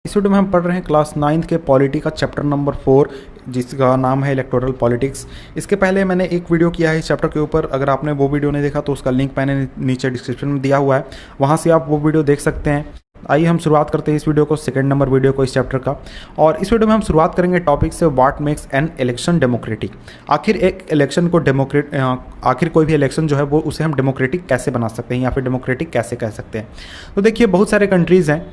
इस वीडियो में हम पढ़ रहे हैं क्लास 9th के पॉलिटी का चैप्टर नंबर 4 जिसका नाम है इलेक्टोरल पॉलिटिक्स। इसके पहले मैंने एक वीडियो किया है इस चैप्टर के ऊपर। अगर आपने वो वीडियो नहीं देखा तो उसका लिंक मैंने नीचे डिस्क्रिप्शन में दिया हुआ है, वहाँ से आप वो वीडियो देख सकते हैं। आइए हम शुरुआत करते हैं इस वीडियो को, सेकंड नंबर वीडियो को इस चैप्टर का। और इस वीडियो में हम शुरुआत करेंगे टॉपिक से, what makes an election democratic. आखिर एक इलेक्शन को आखिर कोई भी इलेक्शन जो है वो उसे हम डेमोक्रेटिक कैसे बना सकते हैं या फिर डेमोक्रेटिक कैसे कह सकते हैं। तो देखिए, बहुत सारे कंट्रीज़ हैं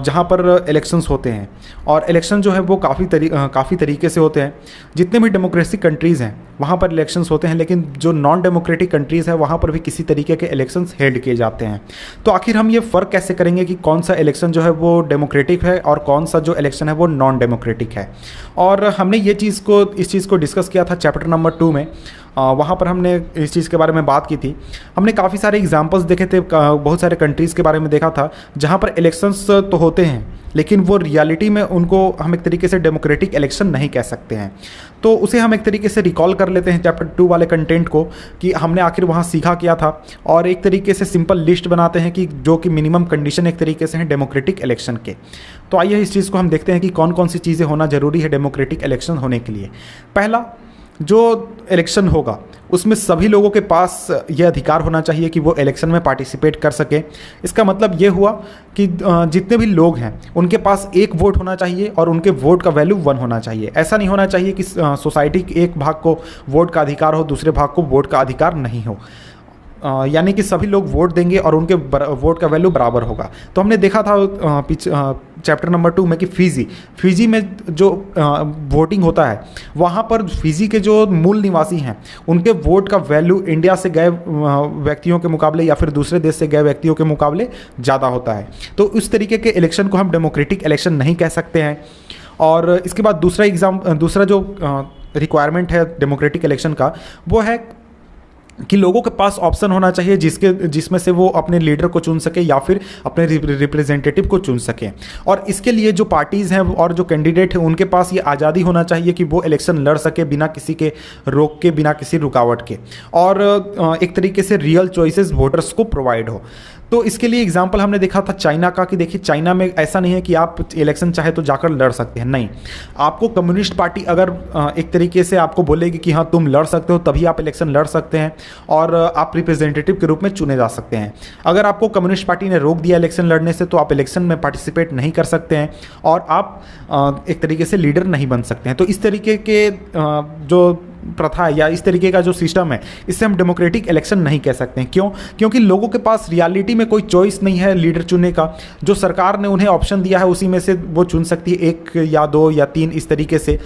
जहाँ पर इलेक्शंस होते हैं और इलेक्शन जो है वो काफ़ी तरीके से होते हैं। जितने भी डेमोक्रेसी कंट्रीज़ हैं वहाँ पर इलेक्शंस होते हैं, लेकिन जो नॉन डेमोक्रेटिक कंट्रीज़ हैं वहाँ पर भी किसी तरीके के इलेक्शंस हेल्ड किए जाते हैं। तो आखिर हम ये फ़र्क कैसे करेंगे कि कौन सा इलेक्शन जो है वो डेमोक्रेटिक है और कौन सा जो इलेक्शन है वो नॉन डेमोक्रेटिक है। और हमने इस चीज़ को डिस्कस किया था चैप्टर नंबर 2 में। वहाँ पर हमने इस चीज़ के बारे में बात की थी। हमने काफ़ी सारे एग्जांपल्स देखे थे, बहुत सारे कंट्रीज़ के बारे में देखा था जहाँ पर इलेक्शंस तो होते हैं लेकिन वो रियलिटी में उनको हम एक तरीके से डेमोक्रेटिक इलेक्शन नहीं कह सकते हैं। तो उसे हम एक तरीके से रिकॉल कर लेते हैं चैप्टर 2 वाले कंटेंट को कि हमने आखिर वहाँ सीखा क्या था, और एक तरीके से सिंपल लिस्ट बनाते हैं कि जो कि मिनिमम कंडीशन एक तरीके से हैं डेमोक्रेटिक इलेक्शन के। तो आइए इस चीज़ को हम देखते हैं कि कौन कौन सी चीज़ें होना ज़रूरी है डेमोक्रेटिक इलेक्शन होने के लिए। पहला, जो इलेक्शन होगा उसमें सभी लोगों के पास ये अधिकार होना चाहिए कि वो इलेक्शन में पार्टिसिपेट कर सके। इसका मतलब ये हुआ कि जितने भी लोग हैं उनके पास एक वोट होना चाहिए और उनके वोट का वैल्यू 1 होना चाहिए। ऐसा नहीं होना चाहिए कि सोसाइटी के एक भाग को वोट का अधिकार हो, दूसरे भाग को वोट का अधिकार नहीं हो। यानी कि सभी लोग वोट देंगे और उनके वोट का वैल्यू बराबर होगा। तो हमने देखा था चैप्टर नंबर 2 में कि फिजी में जो वोटिंग होता है वहाँ पर फिजी के जो मूल निवासी हैं उनके वोट का वैल्यू इंडिया से गए व्यक्तियों के मुकाबले या फिर दूसरे देश से गए व्यक्तियों के मुकाबले ज़्यादा होता है। तो उस तरीके के इलेक्शन को हम डेमोक्रेटिक इलेक्शन नहीं कह सकते हैं। और इसके बाद दूसरा जो रिक्वायरमेंट है डेमोक्रेटिक इलेक्शन का वो है कि लोगों के पास ऑप्शन होना चाहिए जिसमें से वो अपने लीडर को चुन सके या फिर अपने रिप्रेजेंटेटिव को चुन सके। और इसके लिए जो पार्टीज़ हैं और जो कैंडिडेट हैं उनके पास ये आज़ादी होना चाहिए कि वो इलेक्शन लड़ सके बिना किसी के रोक के, बिना किसी रुकावट के, और एक तरीके से रियल चॉइसेस वोटर्स को प्रोवाइड हो। तो इसके लिए एग्जाम्पल हमने देखा था चाइना का कि देखिए, चाइना में ऐसा नहीं है कि आप इलेक्शन चाहे तो जाकर लड़ सकते हैं, नहीं। आपको कम्युनिस्ट पार्टी अगर एक तरीके से आपको बोलेगी कि हाँ तुम लड़ सकते हो तभी आप इलेक्शन लड़ सकते हैं और आप रिप्रेजेंटेटिव के रूप में चुने जा सकते हैं। अगर आपको कम्युनिस्ट पार्टी ने रोक दिया इलेक्शन लड़ने से तो आप इलेक्शन में पार्टिसिपेट नहीं कर सकते हैं और आप एक तरीके से लीडर नहीं बन सकते हैं। तो इस तरीके के जो प्रथा है या इस तरीके का जो सिस्टम है इससे हम डेमोक्रेटिक इलेक्शन नहीं कह सकते हैं। क्यों? क्योंकि लोगों के पास रियलिटी में कोई चॉइस नहीं है लीडर चुनने का। जो सरकार ने उन्हें ऑप्शन दिया है उसी में से वो चुन सकती है, 1 या 2 या 3 इस तरीके से।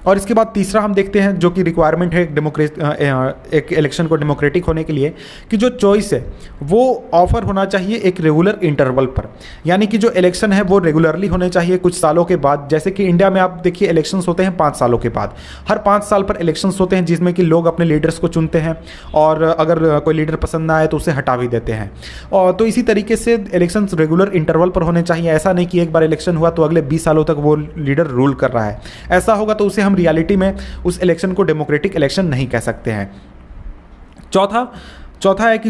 और इसके बाद तीसरा हम देखते हैं जो कि रिक्वायरमेंट है एक इलेक्शन को डेमोक्रेटिक होने के लिए, कि जो चॉइस है वो ऑफर होना चाहिए एक रेगुलर इंटरवल पर। यानी कि जो इलेक्शन है वो रेगुलरली होने चाहिए कुछ सालों के बाद। जैसे कि इंडिया में आप देखिए इलेक्शंस होते हैं 5 सालों के बाद, हर 5 साल पर इलेक्शंस होते हैं जिसमें कि लोग अपने लीडर्स को चुनते हैं और अगर कोई लीडर पसंद ना आए तो उसे हटा भी देते हैं। और तो इसी तरीके से इलेक्शंस रेगुलर इंटरवल पर होने चाहिए। ऐसा नहीं कि एक बार इलेक्शन हुआ तो अगले 20 सालों तक वो लीडर रूल कर रहा है। ऐसा होगा तो उसे रियलिटी में उस इलेक्शन को डेमोक्रेटिक इलेक्शन नहीं कह सकते हैं। चौथा है कि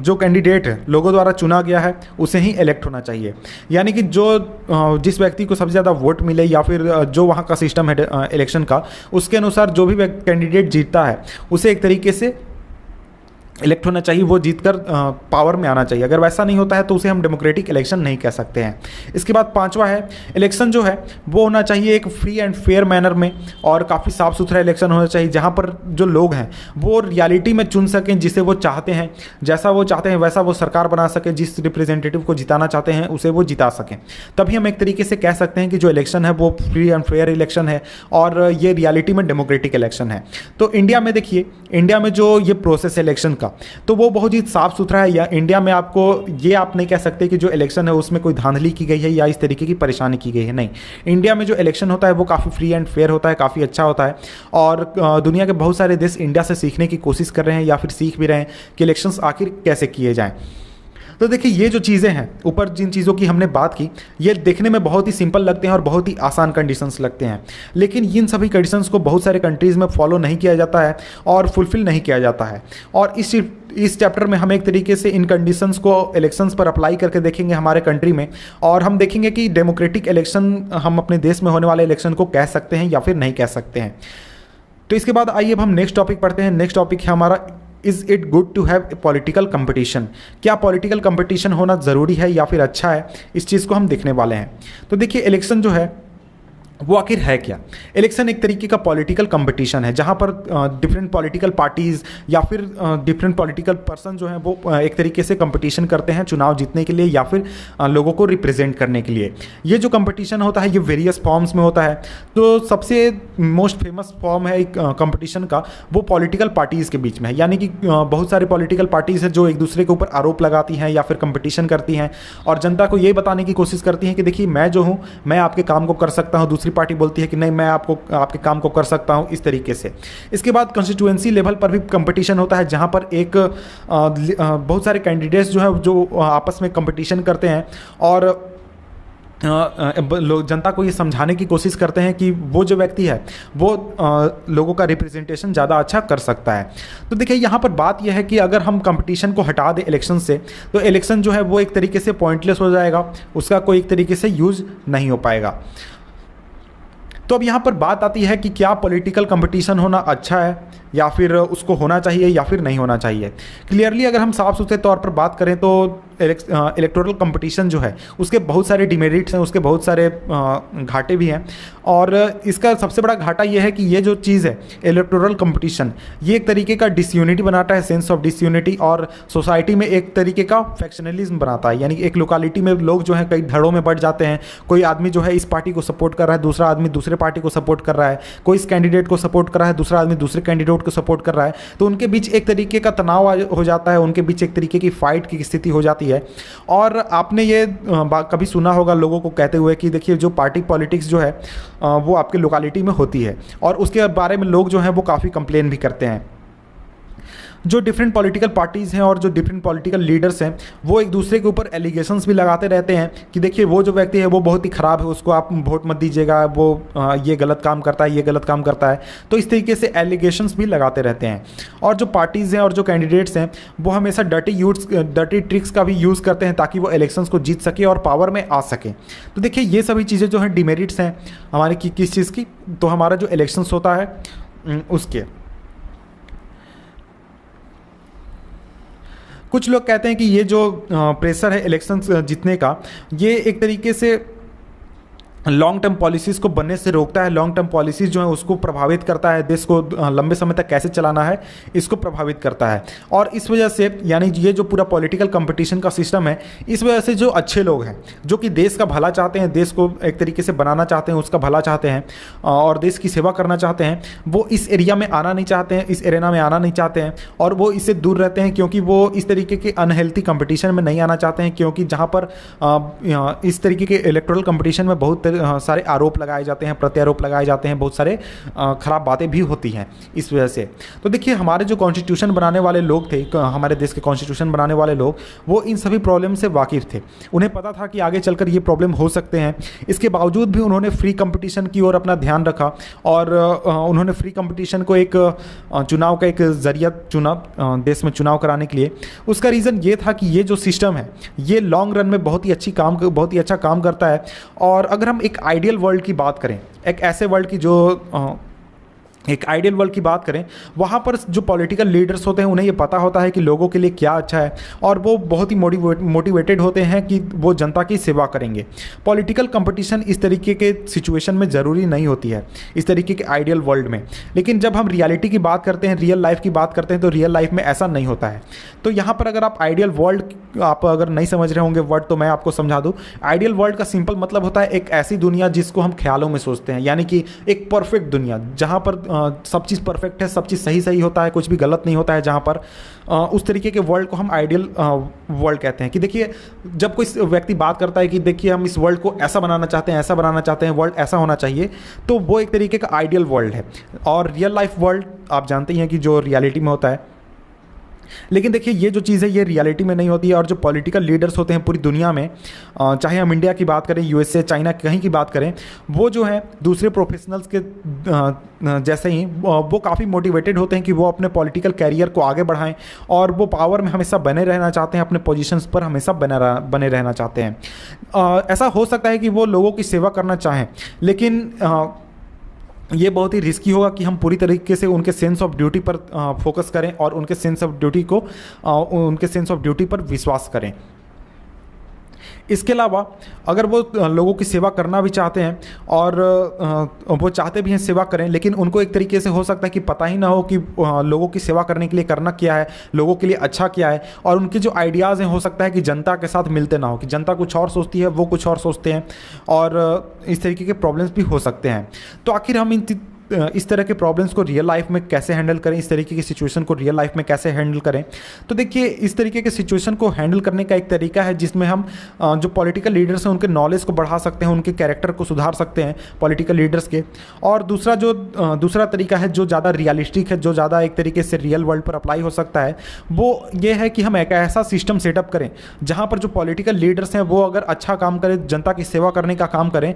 जो कैंडिडेट है लोगों द्वारा चुना गया है उसे ही इलेक्ट होना चाहिए। यानी कि जिस व्यक्ति को सबसे ज़्यादा वोट मिले या फिर जो वहाँ का सिस्टम है इलेक्शन का, उसके अनुसार जो भी कैंडिडेट जीतता है उसे एक तरीके से इलेक्ट होना चाहिए, वो जीतकर पावर में आना चाहिए। अगर वैसा नहीं होता है तो उसे हम डेमोक्रेटिक इलेक्शन नहीं कह सकते हैं। इसके बाद 5वां है, इलेक्शन जो है वो होना चाहिए एक फ्री एंड फेयर मैनर में और काफ़ी साफ़ सुथरा इलेक्शन होना चाहिए जहाँ पर जो लोग हैं वो रियलिटी में चुन सकें जिसे वो चाहते हैं, जैसा वो चाहते हैं वैसा वो सरकार बना सके, जिस रिप्रेजेंटेटिव को जिताना चाहते हैं उसे वो जिता सकें। तभी हम एक तरीके से कह सकते हैं कि जो इलेक्शन है वो फ्री एंड फेयर इलेक्शन है और ये रियलिटी में डेमोक्रेटिक इलेक्शन है। तो इंडिया में देखिए, इंडिया में जो ये प्रोसेस है इलेक्शन तो वो बहुत ही साफ सुथरा है। या इंडिया में आपको ये आप नहीं कह सकते कि जो इलेक्शन है उसमें कोई धांधली की गई है या इस तरीके की परेशानी की गई है, नहीं। इंडिया में जो इलेक्शन होता है वो काफ़ी फ्री एंड फेयर होता है, काफ़ी अच्छा होता है। और दुनिया के बहुत सारे देश इंडिया से सीखने की कोशिश कर रहे हैं या फिर सीख भी रहे हैं कि इलेक्शंस आखिर कैसे किए जाएं। तो देखिए ये जो चीज़ें हैं, ऊपर जिन चीज़ों की हमने बात की, ये देखने में बहुत ही सिंपल लगते हैं और बहुत ही आसान कंडीशंस लगते हैं, लेकिन इन सभी कंडीशंस को बहुत सारे कंट्रीज़ में फॉलो नहीं किया जाता है और फुलफिल नहीं किया जाता है। और इस चैप्टर में हम एक तरीके से इन कंडीशंस को इलेक्शंस पर अप्लाई करके देखेंगे हमारे कंट्री में, और हम देखेंगे कि डेमोक्रेटिक इलेक्शन हम अपने देश में होने वाले इलेक्शन को कह सकते हैं या फिर नहीं कह सकते हैं। तो इसके बाद आइए अब हम नेक्स्ट टॉपिक पढ़ते हैं। नेक्स्ट टॉपिक है हमारा, is it good to have political competition. क्या पॉलिटिकल कंपटीशन होना ज़रूरी है या फिर अच्छा है, इस चीज़ को हम देखने वाले हैं। तो देखिए इलेक्शन जो है वो आखिर है क्या। इलेक्शन एक तरीके का पॉलिटिकल कंपटीशन है जहाँ पर डिफरेंट पॉलिटिकल पार्टीज़ या फिर डिफरेंट पॉलिटिकल पर्सन जो हैं वो एक तरीके से कंपटीशन करते हैं चुनाव जीतने के लिए या फिर लोगों को रिप्रेजेंट करने के लिए। ये जो कंपटीशन होता है ये वेरियस फॉर्म्स में होता है। तो सबसे मोस्ट फेमस फॉर्म है कंपटीशन का, वो पॉलिटिकल पार्टीज़ के बीच में है, यानी कि बहुत सारे पॉलिटिकल पार्टीज़ हैं जो एक दूसरे के ऊपर आरोप लगाती हैं या फिर कंपटीशन करती हैं और जनता को ये बताने की कोशिश करती हैं कि देखिए मैं जो हूँ मैं आपके काम को कर सकता हूँ, दूसरी पार्टी बोलती है कि नहीं मैं आपके काम को कर सकता हूं, इस तरीके से। इसके बाद कॉन्स्टिट्यूएंसी लेवल पर भी कंपटीशन होता है जहां पर एक बहुत सारे कैंडिडेट्स जो है जो आपस में कंपटीशन करते हैं और लोग जनता को ये समझाने की कोशिश करते हैं कि वो जो व्यक्ति है वो लोगों का रिप्रेजेंटेशन ज़्यादा अच्छा कर सकता है। तो देखिए यहाँ पर बात यह है कि अगर हम कंपटीशन को हटा दें इलेक्शन से तो इलेक्शन जो है वो एक तरीके से पॉइंटलेस हो जाएगा, उसका कोई एक तरीके से यूज़ नहीं हो पाएगा। तो अब यहाँ पर बात आती है कि क्या पॉलिटिकल कंपटीशन होना अच्छा है या फिर उसको होना चाहिए या फिर नहीं होना चाहिए। क्लियरली अगर हम साफ सुथरे तौर पर बात करें तो इलेक्टोरल कंपटीशन जो है उसके बहुत सारे डिमेरिट्स हैं, उसके बहुत सारे घाटे भी हैं। और इसका सबसे बड़ा घाटा ये है कि ये जो चीज़ है इलेक्टोरल कंपटीशन, ये एक तरीके का डिसयूनिटी बनाता है, सेंस ऑफ डिसयूनिटी, और सोसाइटी में एक तरीके का फैक्शनलिज्म बनाता है, यानी एक लोकालिटी में लोग जो है कई धड़ों में बढ़ जाते हैं। कोई आदमी जो है इस पार्टी को सपोर्ट कर रहा है, दूसरा आदमी दूसरे पार्टी को सपोर्ट कर रहा है, कोई इस कैंडिडेट को सपोर्ट कर रहा है, दूसरा आदमी दूसरे कैंडिडेट को सपोर्ट कर रहा है। तो उनके बीच एक तरीके का तनाव हो जाता है, उनके बीच एक तरीके की फाइट की स्थिति हो जाती है। और आपने ये कभी सुना होगा लोगों को कहते हुए कि देखिए जो पार्टी पॉलिटिक्स जो है वो आपके लोकालिटी में होती है, और उसके बारे में लोग जो हैं वो काफ़ी कंप्लेन भी करते हैं। जो डिफरेंट पॉलिटिकल पार्टीज़ हैं और जो डिफरेंट पॉलिटिकल लीडर्स हैं वो एक दूसरे के ऊपर एलिगेशंस भी लगाते रहते हैं कि देखिए वो जो व्यक्ति है वो बहुत ही ख़राब है, उसको आप वोट मत दीजिएगा, वो ये गलत काम करता है, ये गलत काम करता है। तो इस तरीके से एलिगेशंस भी लगाते रहते हैं। और जो पार्टीज़ हैं और जो कैंडिडेट्स हैं वो हमेशा डर्टी ट्रिक्स का भी यूज़ करते हैं ताकि वो इलेक्शंस को जीत सके और पावर में आ सके। तो देखिए ये सभी चीज़ें जो हैं डिमेरिट्स हैं हमारे किस चीज़ की, तो हमारा जो इलेक्शंस होता है उसके। कुछ लोग कहते हैं कि ये जो प्रेशर है इलेक्शंस जीतने का, ये एक तरीके से लॉन्ग टर्म पॉलिसीज़ को बनने से रोकता है। लॉन्ग टर्म पॉलिसीज़ जो है उसको प्रभावित करता है, देश को लंबे समय तक कैसे चलाना है इसको प्रभावित करता है। और इस वजह से यानी ये जो पूरा पॉलिटिकल कंपटीशन का सिस्टम है, इस वजह से जो अच्छे लोग हैं जो कि देश का भला चाहते हैं, देश को एक तरीके से बनाना चाहते हैं, उसका भला चाहते हैं और देश की सेवा करना चाहते हैं, वो इस एरिया में आना नहीं चाहते हैं, इस एरेना में आना नहीं चाहते हैं और वो इससे दूर रहते हैं, क्योंकि वो इस तरीके के अनहेल्थी कंपटीशन में नहीं आना चाहते हैं। क्योंकि जहाँ पर इस तरीके के इलेक्टोरल कंपटीशन में बहुत सारे आरोप लगाए जाते हैं, प्रत्यारोप लगाए जाते हैं, बहुत सारे खराब बातें भी होती हैं इस वजह से। तो देखिए हमारे जो कॉन्स्टिट्यूशन बनाने वाले लोग थे, हमारे देश के कॉन्स्टिट्यूशन बनाने वाले लोग, वो इन सभी प्रॉब्लम से वाकिफ़ थे। उन्हें पता था कि आगे चलकर ये प्रॉब्लम हो सकते हैं। इसके बावजूद भी उन्होंने फ्री कंपटीशन की ओर अपना ध्यान रखा और उन्होंने फ्री कंपटीशन को एक चुनाव का एक जरिया चुना देश में चुनाव कराने के लिए। उसका रीज़न ये था कि ये जो सिस्टम है ये लॉन्ग रन में बहुत ही अच्छा काम करता है। और अगर हम एक आइडियल वर्ल्ड की बात करें, एक ऐसे वर्ल्ड की जो एक आइडियल वर्ल्ड की बात करें, वहाँ पर जो पॉलिटिकल लीडर्स होते हैं उन्हें ये पता होता है कि लोगों के लिए क्या अच्छा है और वो बहुत ही मोटिवेटेड होते हैं कि वो जनता की सेवा करेंगे। पॉलिटिकल कंपटीशन इस तरीके के सिचुएशन में ज़रूरी नहीं होती है, इस तरीके के आइडियल वर्ल्ड में। लेकिन जब हम रियलिटी की बात करते हैं, रियल लाइफ की बात करते हैं, तो रियल लाइफ में ऐसा नहीं होता है। तो यहाँ पर अगर आप आइडियल वर्ल्ड आप अगर नहीं समझ रहे होंगे वर्ड, तो मैं आपको समझा दूँ। आइडियल वर्ल्ड का सिंपल मतलब होता है एक ऐसी दुनिया जिसको हम ख्यालों में सोचते हैं, यानी कि एक परफेक्ट दुनिया जहाँ पर सब चीज़ परफेक्ट है, सब चीज़ सही होता है, कुछ भी गलत नहीं होता है। जहाँ पर उस तरीके के वर्ल्ड को हम आइडियल वर्ल्ड कहते हैं। कि देखिए जब कोई व्यक्ति बात करता है कि देखिए हम इस वर्ल्ड को ऐसा बनाना चाहते हैं, ऐसा बनाना चाहते हैं, वर्ल्ड ऐसा होना चाहिए, तो वो एक तरीके का आइडियल वर्ल्ड है। और रियल लाइफ वर्ल्ड आप जानते ही हैं कि जो रियलिटी में होता है लेकिन देखिए ये जो चीज़ है ये रियलिटी में नहीं होती है, और जो पॉलिटिकल लीडर्स होते हैं पूरी दुनिया में, चाहे हम इंडिया की बात करें, यूएसए, चाइना, कहीं की बात करें, वो जो है दूसरे प्रोफेशनल्स के जैसे ही वो काफ़ी मोटिवेटेड होते हैं कि वो अपने पॉलिटिकल कैरियर को आगे बढ़ाएं, और वो पावर में हमेशा बने रहना चाहते हैं, अपने पोजीशंस पर हमेशा बने रहना चाहते हैं। ऐसा हो सकता है कि वो लोगों की सेवा करना चाहें, लेकिन ये बहुत ही रिस्की होगा कि हम पूरी तरीके से उनके सेंस ऑफ ड्यूटी पर फोकस करें और उनके उनके सेंस ऑफ ड्यूटी पर विश्वास करें। इसके अलावा अगर वो लोगों की सेवा करना भी चाहते हैं, और वो चाहते भी हैं सेवा करें, लेकिन उनको एक तरीके से हो सकता है कि पता ही ना हो कि लोगों की सेवा करने के लिए करना क्या है, लोगों के लिए अच्छा क्या है, और उनके जो आइडियाज़ हैं हो सकता है कि जनता के साथ मिलते ना हो, कि जनता कुछ और सोचती है, वो कुछ और सोचते हैं, और इस तरीके के प्रॉब्लम्स भी हो सकते हैं। तो आखिर हम इस तरह के प्रॉब्लम्स को रियल लाइफ में कैसे हैंडल करें, इस तरीके की सिचुएशन को रियल लाइफ में कैसे हैंडल करें? तो देखिए, इस तरीके के सिचुएशन को हैंडल करने का एक तरीका है जिसमें हम जो पॉलिटिकल लीडर्स हैं उनके नॉलेज को बढ़ा सकते हैं, उनके कैरेक्टर को सुधार सकते हैं पॉलिटिकल लीडर्स के। और दूसरा तरीका है जो ज़्यादा रियलिस्टिक है, जो ज़्यादा एक तरीके से रियल वर्ल्ड पर अप्लाई हो सकता है, वो ये है कि हम एक ऐसा सिस्टम सेटअप करें जहाँ पर जो पॉलिटिकल लीडर्स हैं वो अगर अच्छा काम करें, जनता की सेवा करने का काम करें,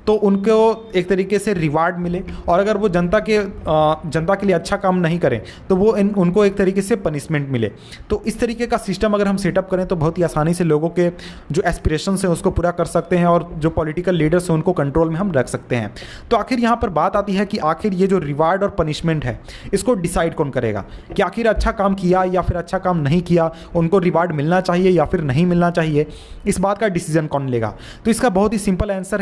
तो उनको एक तरीके से रिवार्ड मिले, और अगर वो जनता के लिए अच्छा काम नहीं करें तो वो उनको एक तरीके से पनिशमेंट मिले। तो इस तरीके का सिस्टम अगर हम सेटअप करें तो बहुत ही आसानी से लोगों के जो एस्पिरेशंस हैं उसको पूरा कर सकते हैं, और जो पॉलिटिकल लीडर्स हैं उनको कंट्रोल में हम रख सकते हैं। तो आखिर यहाँ पर बात आती है कि आखिर ये जो रिवार्ड और पनिशमेंट है इसको डिसाइड कौन करेगा, कि आखिर अच्छा काम किया या फिर अच्छा काम नहीं किया, उनको रिवार्ड मिलना चाहिए या फिर नहीं मिलना चाहिए, इस बात का डिसीजन कौन लेगा? तो इसका बहुत ही सिंपल आंसर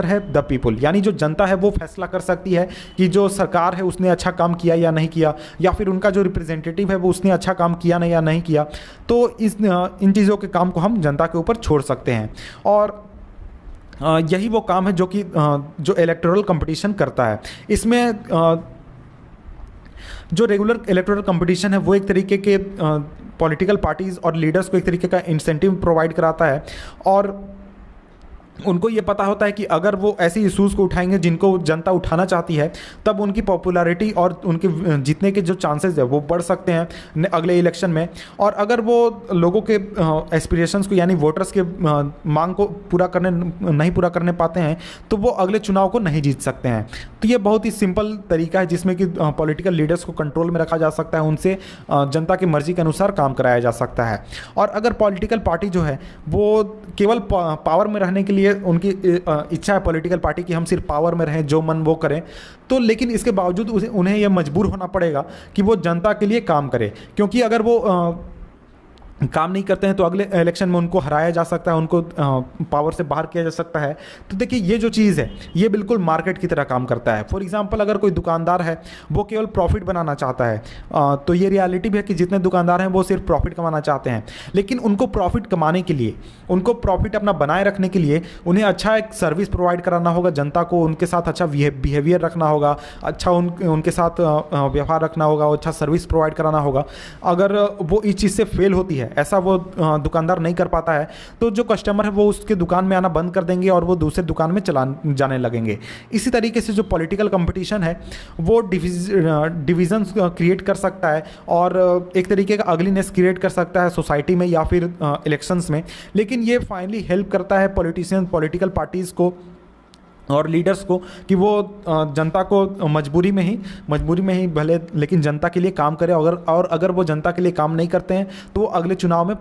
है द पीपुल, यानी जो जनता है वो फैसला कर सकती है कि जो सरकार है उसने अच्छा काम किया या नहीं किया, या फिर उनका जो रिप्रेजेंटेटिव है वो उसने अच्छा काम किया नहीं या नहीं किया। तो इन चीज़ों के काम को हम जनता के ऊपर छोड़ सकते हैं, और यही वो काम है जो कि जो इलेक्टोरल कंपटीशन करता है। इसमें जो रेगुलर इलेक्टोरल कंपटीशन है वो एक तरीके के पॉलिटिकल पार्टीज़ और लीडर्स को एक तरीके का इंसेंटिव प्रोवाइड कराता है, और उनको ये पता होता है कि अगर वो ऐसे इश्यूज़ को उठाएंगे जिनको जनता उठाना चाहती है, तब उनकी पॉपुलैरिटी और उनके जीतने के जो चांसेस है वो बढ़ सकते हैं अगले इलेक्शन में। और अगर वो लोगों के एस्पिरेशंस को, यानी वोटर्स के मांग को नहीं पूरा करने पाते हैं, तो वो अगले चुनाव को नहीं जीत सकते हैं। तो ये बहुत ही सिंपल तरीका है जिसमें कि पॉलिटिकल लीडर्स को कंट्रोल में रखा जा सकता है, उनसे जनता की मर्जी के अनुसार काम कराया जा सकता है। और अगर पॉलिटिकल पार्टी जो है वो केवल पावर में रहने के लिए उनकी इच्छा है पॉलिटिकल पार्टी की हम सिर्फ पावर में रहें, जो मन वो करें, तो लेकिन इसके बावजूद उन्हें यह मजबूर होना पड़ेगा कि वो जनता के लिए काम करे, क्योंकि अगर वो काम नहीं करते हैं तो अगले इलेक्शन में उनको हराया जा सकता है, उनको पावर से बाहर किया जा सकता है। तो देखिए, ये जो चीज़ है ये बिल्कुल मार्केट की तरह काम करता है। फॉर एग्जांपल, अगर कोई दुकानदार है वो केवल प्रॉफिट बनाना चाहता है, तो ये रियलिटी भी है कि जितने दुकानदार हैं वो सिर्फ प्रॉफिट कमाना चाहते हैं, लेकिन उनको प्रॉफिट कमाने के लिए, उनको प्रॉफिट अपना बनाए रखने के लिए उन्हें अच्छा एक सर्विस प्रोवाइड कराना होगा जनता को, उनके साथ अच्छा बिहेवियर रखना होगा, अच्छा उनके साथ व्यवहार रखना होगा, अच्छा सर्विस प्रोवाइड कराना होगा। अगर वो इस चीज़ से फेल होती है, ऐसा वो दुकानदार नहीं कर पाता है, तो जो कस्टमर है वो उसके दुकान में आना बंद कर देंगे और वो दूसरे दुकान में जाने लगेंगे। इसी तरीके से जो पॉलिटिकल कंपटीशन है वो डिविजन्स क्रिएट कर सकता है और एक तरीके का अगलीनेस क्रिएट कर सकता है सोसाइटी में या फिर इलेक्शंस में। लेकिन ये फाइनली हेल्प करता है पॉलिटिकल पार्टीज़ को और लीडर्स को कि वो जनता को मजबूरी में ही भले, लेकिन जनता के लिए काम करें। अगर वो जनता के लिए काम नहीं करते हैं तो वो अगले चुनाव में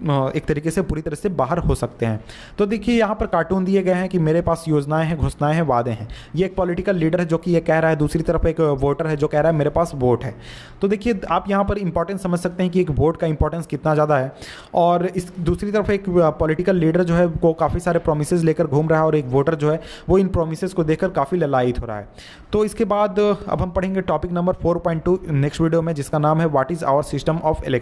एक तरीके से पूरी तरह से बाहर हो सकते हैं। तो देखिए, यहाँ पर कार्टून दिए गए हैं कि मेरे पास योजनाएं हैं, घोषणाएं हैं, वादे हैं। ये एक पॉलिटिकल लीडर है जो कि ये कह रहा है, दूसरी तरफ एक वोटर है जो कह रहा है मेरे पास वोट है। तो देखिए, आप यहाँ पर इंपॉर्टेंस समझ सकते हैं कि एक वोट का इंपॉर्टेंस कितना ज़्यादा है। और इस दूसरी तरफ एक पॉलिटिकल लीडर जो है वो काफ़ी सारे प्रोमिसेस लेकर घूम रहा है और एक वोटर जो है वो इन प्रोमिसेस को देखकर काफ़ी ललायित हो रहा है। तो इसके बाद अब हम पढ़ेंगे टॉपिक नंबर 4.2 नेक्स्ट वीडियो में, जिसका नाम है what is our system of election.